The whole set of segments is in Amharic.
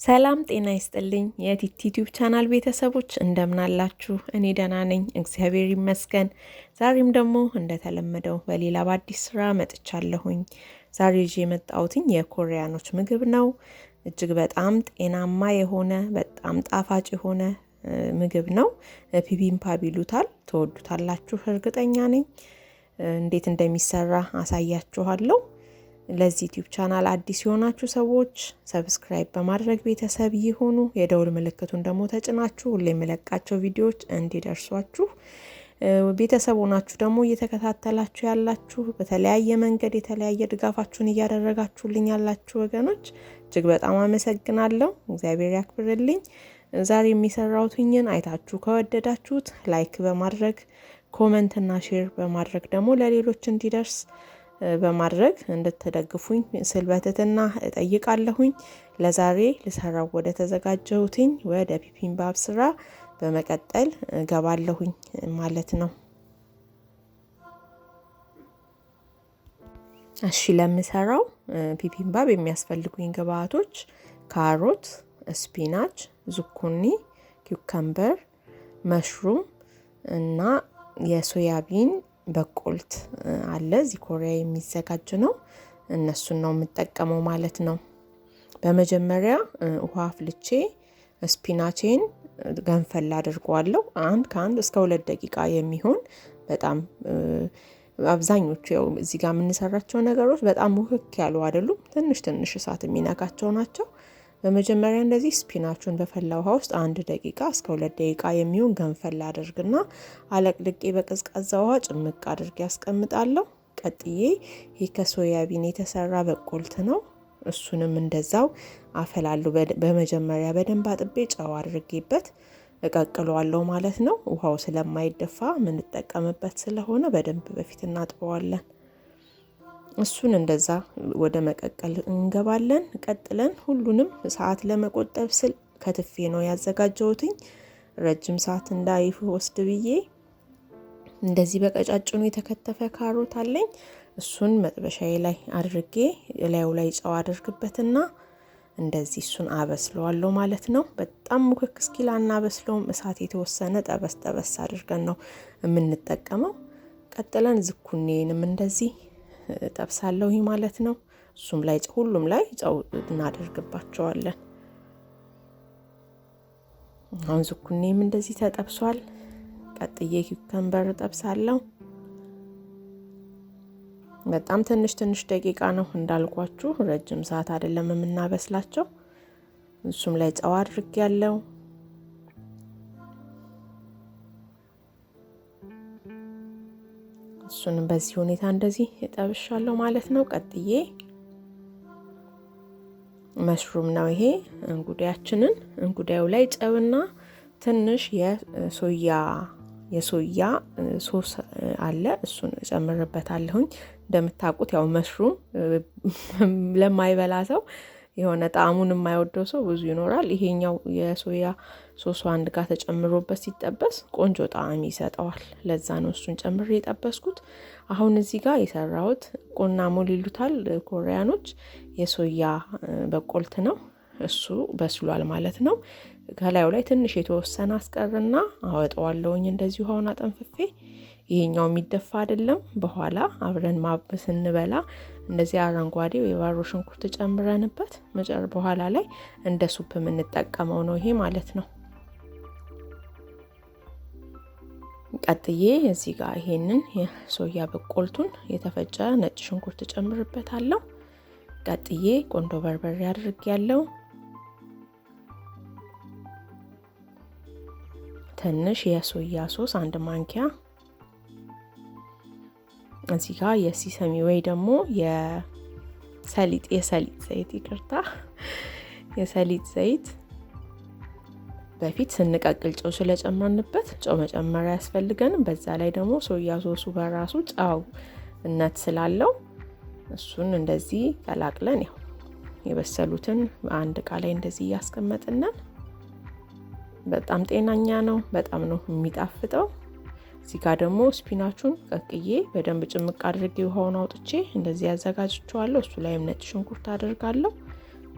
ሰላም ጤና ይስጥልኝ የቲቲ ዩቲዩብ ቻናል ቤተሰቦች እንደምን አላችሁ? እኔ ደህና ነኝ፣ እግዚአብሔር ይመስገን። ዛሬም ደግሞ እንደተለመደው በሌላ በአዲስ ስራ መጥቻለሁኝ። ዛሬ ይዤ የመጣሁትኝ የኮሪያኖች ምግብ ነው። እጅግ በጣም ጤናማ የሆነ በጣም ጣፋጭ የሆነ ምግብ ነው። ቢቢምባፕ ይሉታል። ተወዱታላችሁ እርግጠኛ ነኝ። እንዴት እንደሚሰራ አሳያችኋለሁ። ለዚህ ዩቲዩብ ቻናል አዲስ የሆናችሁ ሰዎች ሰብስክራይብ በማድረግ ቤተሰብ ይሁኑ። የደውል ምልክቱን ደግሞ ተጭናችሁ ሁሌ የምለቃቸው ቪዲዮዎች እንዲደርሷችሁ ቤተሰብ ሆናችሁ ደግሞ እየተከታተላችሁ ያላችሁ በተለያየ መንገድ የተለያየ ድጋፋችሁን እያደረጋችሁልኝ ያላችሁ ወገኖች እጅግ በጣም አመሰግናለሁ። እግዚአብሔር ያክብርልኝ። ዛሬ የሚሰራውትኝን አይታችሁ ከወደዳችሁት ላይክ በማድረግ ኮሜንት እና ሼር በማድረግ ደግሞ ለሌሎች እንዲደርስ በማድረግ እንድትደግፉኝ ስል በትህትና እጠይቃለሁኝ። ለዛሬ ልሰራው ወደ ተዘጋጀሁትኝ ወደ ቢቢምባፕ ስራ በመቀጠል ገባለሁኝ ማለት ነው። እሺ ለምሰራው ቢቢምባፕ የሚያስፈልጉኝ ግብአቶች ካሮት፣ ስፒናች፣ ዙኩኒ፣ ኪውከምበር፣ መሽሩም እና የሶያቢን በቆልት አለ። እዚህ ኮሪያ የሚዘጋጅ ነው። እነሱን ነው የምጠቀመው ማለት ነው። በመጀመሪያ ውሃ አፍልቼ ስፒናቼን ገንፈል አድርጓለሁ። ከአንድ እስከ 2 ደቂቃ የሚሆን በጣም አብዛኞቹ ያው እዚህ ጋር የምንሰራቸው ነገሮች በጣም ውህክ ያሉ አይደሉም። ትንሽ እሳት የሚነካቸው ናቸው። በመጀመሪያ እንደዚህ ስፒናቹን በፈላ ውሃ ውስጥ 1 ደቂቃ እስከ 2 ደቂቃ የሚሆን ገንፈል አድርግና አለቅልቄ በቀዝቃዛ ውሃ ጭምቅ አድርጌ ያስቀምጣለሁ። ቀጥዬ ይሄ ከሶያቢን የተሰራ በቆልት ነው። እሱንም እንደዛው አፈላለሁ። በመጀመሪያ በደንብ አጥቤ ጨው አድርጌበት እቀቅለዋለሁ ማለት ነው። ውሃው ስለማይደፋ የምንጠቀምበት ስለሆነ በደንብ በፊት እናጥበዋለን። እሱን እንደዛ ወደ መቀቀል እንገባለን። ቀጥለን ሁሉንም ሰዓት ለመቆጠብ ስል ከትፌ ነው ያዘጋጀሁትኝ። ረጅም ሰዓት እንዳይወስድ ብዬ እንደዚህ በቀጫጭኑ የተከተፈ ካሮት አለኝ። እሱን መጥበሻዬ ላይ አድርጌ ላዩ ላይ ጨው አድርግበትና እንደዚህ እሱን አበስለዋለሁ ማለት ነው። በጣም ሙክክ እስኪል አናበስለውም። እሳት የተወሰነ ጠበስ አድርገን ነው የምንጠቀመው። ቀጥለን ዝኩኔንም እንደዚህ ጠብሳለሁ ማለት ነው። እሱም ላይ ሁሉም ላይ ጨው እናደርግባቸዋለን። አሁን ዝኩኔም እንደዚህ ተጠብሷል። ቀጥዬ ኪውከምበር ጠብሳለሁ። በጣም ትንሽ ደቂቃ ነው እንዳልኳችሁ፣ ረጅም ሰዓት አይደለም የምናበስላቸው። እሱም ላይ ጨው አድርጌያለሁ። እሱንም በዚህ ሁኔታ እንደዚህ እጠብሻለሁ ማለት ነው። ቀጥዬ መሽሩም ነው ይሄ እንጉዳዩ ላይ ጨውና ትንሽ የሶያ ሶስ አለ። እሱን እጨምርበታለሁኝ። እንደምታውቁት ያው መሽሩም ለማይበላ ሰው የሆነ ጣዕሙን የማይወደው ሰው ብዙ ይኖራል። ይሄኛው የሶያ ሶሱ አንድ ጋር ተጨምሮበት ሲጠበስ ቆንጆ ጣዕም ይሰጠዋል። ለዛ ነው እሱን ጨምሬ የጠበስኩት። አሁን እዚህ ጋር የሰራሁት ቆናሞል ይሉታል ኮሪያኖች፣ የሶያ በቆልት ነው። እሱ በስሏል ማለት ነው። ከላዩ ላይ ትንሽ የተወሰነ አስቀርና አወጣዋለሁኝ እንደዚህ ውሃውን አጠንፍፌ። ይሄኛው የሚደፋ አይደለም። በኋላ አብረን ማብስ እንበላ እንደዚህ አረንጓዴው የባሮ ሽንኩርት ጨምረንበት በኋላ ላይ እንደ ሱፕ የምንጠቀመው ነው ይሄ ማለት ነው። ቀጥዬ እዚህ ጋር ይሄንን የሶያ በቆልቱን የተፈጨ ነጭ ሽንኩርት ጨምርበታለሁ። ቀጥዬ ቆንጆ በርበሬ አድርጌያለሁ። ትንሽ የሶያ ሶስ 1 ማንኪያ። እዚህ ጋር የሲሰሚ ወይ ደግሞ የሰሊጥ ዘይት ይቅርታ፣ የሰሊጥ ዘይት በፊት ስንቀቅል ጨው ስለጨመርንበት ጨው መጨመር ያስፈልገንም። በዛ ላይ ደግሞ ሶያ ሶሱ በራሱ ጨውነት ስላለው እሱን እንደዚህ ቀላቅለን ያው የበሰሉትን በአንድ እቃ ላይ እንደዚህ እያስቀመጥነን በጣም ጤናኛ ነው። በጣም ነው የሚጣፍጠው። እዚህ ጋር ደግሞ ስፒናቹን ቀቅዬ በደንብ ጭምቅ አድርጌ ውሃውን አውጥቼ እንደዚህ ያዘጋጅቼዋለሁ። እሱ ላይም ነጭ ሽንኩርት አደርጋለሁ፣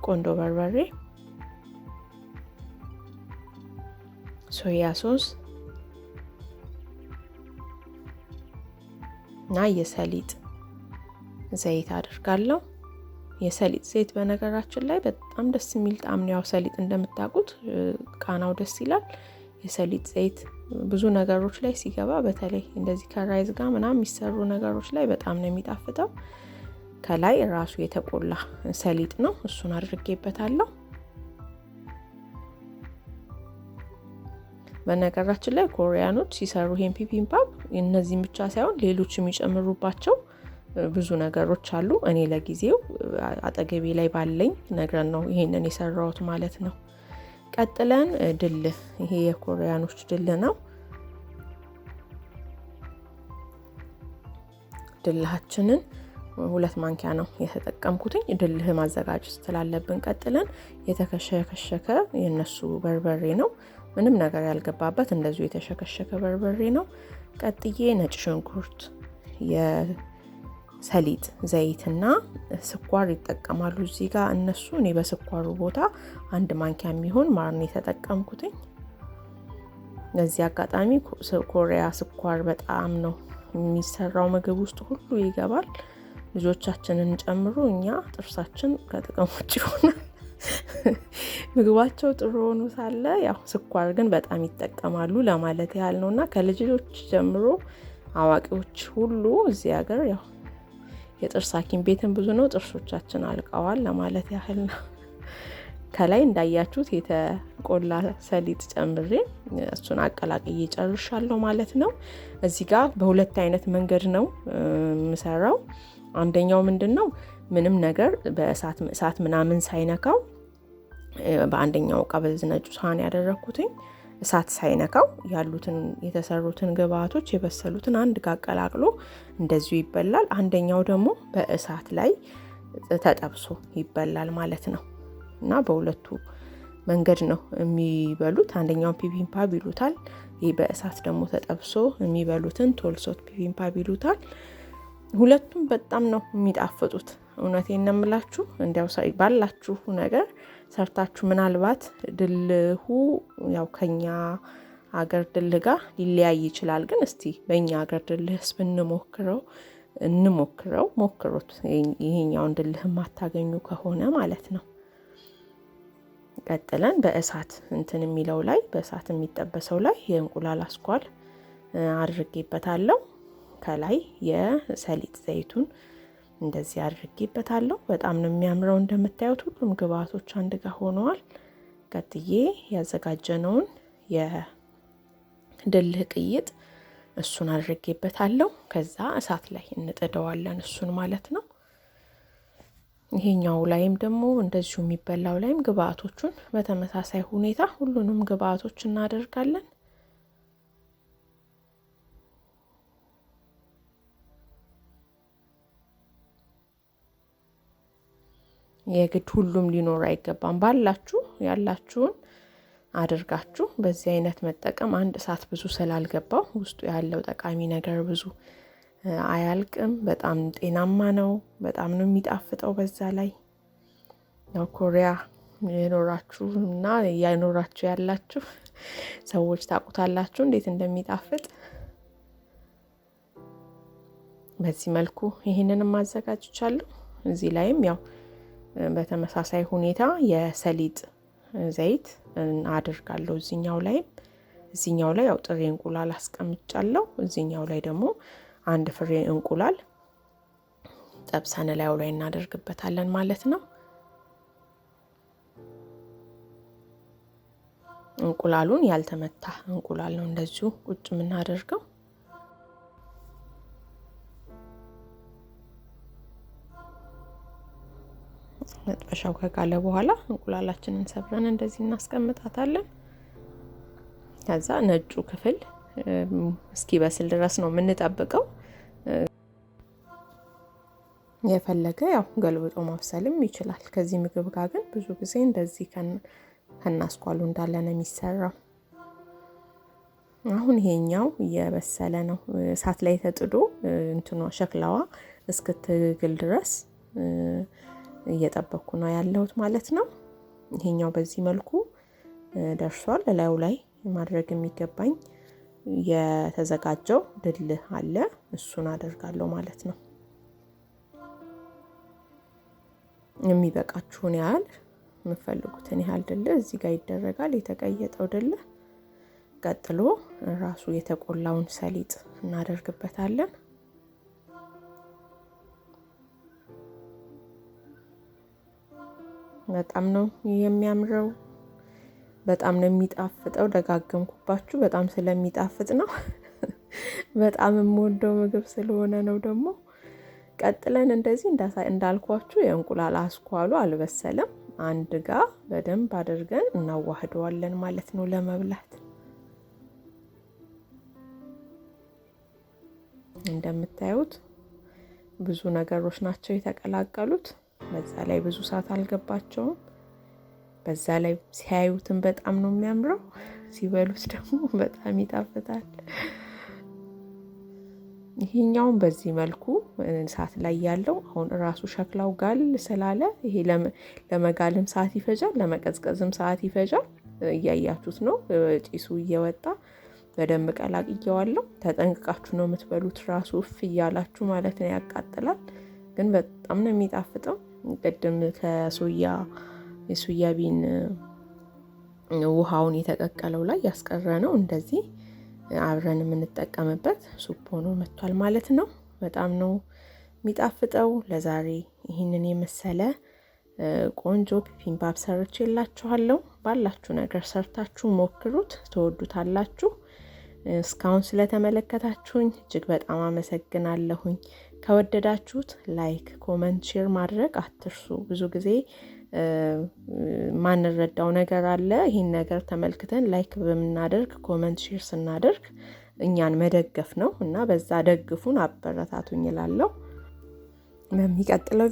ቆንጆ በርበሬ ሶያ ሶስ እና የሰሊጥ ዘይት አድርጋለሁ። የሰሊጥ ዘይት በነገራችን ላይ በጣም ደስ የሚል ጣዕም ነው። ያው ሰሊጥ እንደምታውቁት ቃናው ደስ ይላል። የሰሊጥ ዘይት ብዙ ነገሮች ላይ ሲገባ በተለይ እንደዚህ ከራይዝ ጋር ምናምን የሚሰሩ ነገሮች ላይ በጣም ነው የሚጣፍጠው። ከላይ ራሱ የተቆላ ሰሊጥ ነው፣ እሱን አድርጌበታለሁ። በነገራችን ላይ ኮሪያኖች ሲሰሩ ይሄን ቢቢምባፕ እነዚህም ብቻ ሳይሆን ሌሎች የሚጨምሩባቸው ብዙ ነገሮች አሉ። እኔ ለጊዜው አጠገቤ ላይ ባለኝ ነገር ነው ይሄንን የሰራሁት ማለት ነው። ቀጥለን ድል፣ ይሄ የኮሪያኖች ድል ነው። ድልሃችንን 2 ማንኪያ ነው የተጠቀምኩትኝ። ድልህ ማዘጋጀት ስላለብን ቀጥለን የተከሸከሸከ የነሱ በርበሬ ነው፣ ምንም ነገር ያልገባበት እንደዚሁ የተሸከሸከ በርበሬ ነው። ቀጥዬ ነጭ ሽንኩርት፣ የሰሊጥ ዘይትና ስኳር ይጠቀማሉ እዚህ ጋር እነሱ። እኔ በስኳሩ ቦታ 1 ማንኪያ የሚሆን ማር ነው የተጠቀምኩትኝ። ለዚህ አጋጣሚ ኮሪያ ስኳር በጣም ነው የሚሰራው፣ ምግብ ውስጥ ሁሉ ይገባል። ልጆቻችንን ጨምሮ እኛ ጥርሳችን ከጥቅም ውጭ ይሆናል። ምግባቸው ጥሩ ሆኖ ሳለ ያው ስኳር ግን በጣም ይጠቀማሉ ለማለት ያህል ነውና ከልጆች ጀምሮ አዋቂዎች ሁሉ እዚህ ሀገር ያው የጥርስ ሐኪም ቤትን ብዙ ነው፣ ጥርሶቻችን አልቀዋል ለማለት ያህል ነው። ከላይ እንዳያችሁት የተቆላ ሰሊጥ ጨምሬ እሱን አቀላቅዬ ጨርሻለሁ ማለት ነው። እዚህ ጋር በሁለት አይነት መንገድ ነው የምሰራው። አንደኛው ምንድነው ምንም ነገር በእሳት ምናምን ሳይነካው በአንደኛው እቃ በዚህ ነጩ ሳህን ያደረኩትኝ እሳት ሳይነካው ያሉትን የተሰሩትን ግብአቶች የበሰሉትን አንድ ጋር አቀላቅሎ እንደዚሁ ይበላል። አንደኛው ደግሞ በእሳት ላይ ተጠብሶ ይበላል ማለት ነው። እና በሁለቱ መንገድ ነው የሚበሉት። አንደኛው ቢቢምባፕ ይሉታል፣ ይሄ በእሳት ደግሞ ተጠብሶ የሚበሉትን ቶልሶት ቢቢምባፕ ይሉታል። ሁለቱም በጣም ነው የሚጣፍጡት። እውነቴን ነው የምላችሁ። እንዲያው ባላችሁ ነገር ሰርታችሁ ምናልባት ድልሁ ያው ከኛ ሀገር ድል ጋር ሊለያይ ይችላል፣ ግን እስቲ በእኛ ሀገር ድልህስ እንሞክረው ሞክሩት። ይሄኛውን ድልህ የማታገኙ ከሆነ ማለት ነው። ቀጥለን በእሳት እንትን የሚለው ላይ በእሳት የሚጠበሰው ላይ የእንቁላል አስኳል አድርጌበታለሁ። ከላይ የሰሊጥ ዘይቱን እንደዚህ አድርጌበታለሁ። በጣም ነው የሚያምረው። እንደምታዩት ሁሉም ግብአቶች አንድ ጋር ሆነዋል። ቀጥዬ ያዘጋጀነውን የድልህ ቅይጥ እሱን አድርጌበታለሁ። ከዛ እሳት ላይ እንጥደዋለን እሱን ማለት ነው። ይሄኛው ላይም ደግሞ እንደዚሁ የሚበላው ላይም ግብአቶቹን በተመሳሳይ ሁኔታ ሁሉንም ግብአቶች እናደርጋለን። የግድ ሁሉም ሊኖር አይገባም። ባላችሁ ያላችሁን አድርጋችሁ በዚህ አይነት መጠቀም። አንድ እሳት ብዙ ስላልገባው ውስጡ ያለው ጠቃሚ ነገር ብዙ አያልቅም። በጣም ጤናማ ነው። በጣም ነው የሚጣፍጠው። በዛ ላይ ያው ኮሪያ የኖራችሁ እና ያኖራችሁ ያላችሁ ሰዎች ታውቁታላችሁ እንዴት እንደሚጣፍጥ። በዚህ መልኩ ይሄንንም አዘጋጅቻለሁ። እዚህ ላይም ያው በተመሳሳይ ሁኔታ የሰሊጥ ዘይት አድርጋለሁ። እዚህኛው ላይ ያው ጥሬ እንቁላል አስቀምጫለሁ። እዚህኛው ላይ ደግሞ አንድ ፍሬ እንቁላል ጠብሰን ላዩ ላይ እናደርግበታለን ማለት ነው። እንቁላሉን ያልተመታ እንቁላል ነው እንደዚሁ ቁጭ የምናደርገው። መጥበሻው ከጋለ በኋላ እንቁላላችንን ሰብረን እንደዚህ እናስቀምጣታለን። ከዛ ነጩ ክፍል እስኪበስል ድረስ ነው የምንጠብቀው። የፈለገ ያው ገልብጦ ማብሰልም ይችላል። ከዚህ ምግብ ጋር ግን ብዙ ጊዜ እንደዚህ ከናስኳሉ እንዳለ ነው የሚሰራው። አሁን ይሄኛው እየበሰለ ነው። እሳት ላይ ተጥዶ እንትኗ ሸክላዋ እስክትግል ድረስ እየጠበቅኩ ነው ያለሁት ማለት ነው። ይሄኛው በዚህ መልኩ ደርሷል። ላዩ ላይ ማድረግ የሚገባኝ የተዘጋጀው ድል አለ፣ እሱን አደርጋለሁ ማለት ነው። የሚበቃችሁን ያህል የምትፈልጉትን ያህል ድል እዚህ ጋር ይደረጋል፣ የተቀየጠው ድል። ቀጥሎ ራሱ የተቆላውን ሰሊጥ እናደርግበታለን። በጣም ነው የሚያምረው፣ በጣም ነው የሚጣፍጠው። ደጋገምኩባችሁ፣ በጣም ስለሚጣፍጥ ነው። በጣም የምወደው ምግብ ስለሆነ ነው ደግሞ። ቀጥለን እንደዚህ እንዳልኳችሁ የእንቁላል አስኳሉ አልበሰለም፣ አንድ ጋር በደንብ አድርገን እናዋህደዋለን ማለት ነው ለመብላት። እንደምታዩት ብዙ ነገሮች ናቸው የተቀላቀሉት። በዛ ላይ ብዙ ሰዓት አልገባቸውም። በዛ ላይ ሲያዩትም በጣም ነው የሚያምረው፣ ሲበሉት ደግሞ በጣም ይጣፍጣል። ይሄኛውን በዚህ መልኩ እሳት ላይ ያለው አሁን ራሱ ሸክላው ጋል ስላለ ይሄ ለመጋልም ሰዓት ይፈጃል፣ ለመቀዝቀዝም ሰዓት ይፈጃል። እያያችሁት ነው ጭሱ እየወጣ በደንብ ቀላቅየዋለሁ። ተጠንቅቃችሁ ነው የምትበሉት፣ ራሱ እፍ እያላችሁ ማለት ነው። ያቃጥላል ግን በጣም ነው የሚጣፍጠው። ቅድም የሶያ ቢን ውሃውን የተቀቀለው ላይ ያስቀረ ነው እንደዚህ አብረን የምንጠቀምበት ሱፕ ሆኖ መጥቷል ማለት ነው። በጣም ነው የሚጣፍጠው። ለዛሬ ይህንን የመሰለ ቆንጆ ቢቢምባፕ ሰርቼላችኋለሁ። ባላችሁ ነገር ሰርታችሁ ሞክሩት፣ ትወዱታላችሁ። እስካሁን ስለተመለከታችሁኝ እጅግ በጣም አመሰግናለሁኝ። ከወደዳችሁት ላይክ፣ ኮመንት፣ ሼር ማድረግ አትርሱ። ብዙ ጊዜ ማንረዳው ነገር አለ። ይህን ነገር ተመልክተን ላይክ በምናደርግ ኮመንት፣ ሼር ስናደርግ እኛን መደገፍ ነው እና በዛ ደግፉን፣ አበረታቱኝ እላለሁ። በሚቀጥለው